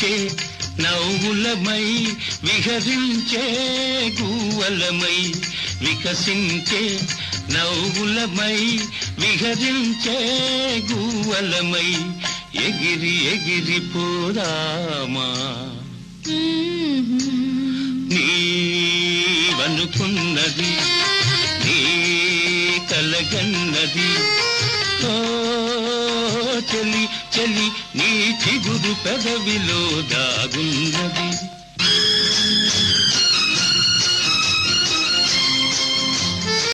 వికసించే నవ్వులమై విహరించే గువ్వలమై వికసించే నవ్వులమై విహరించే గువ్వలమై ఎగిరి ఎగిరి పోదామా నీవనుకున్నది నీ కలగన్నది ఓ చలి చలి నీ చిగురు పెదవిలో దాగున్న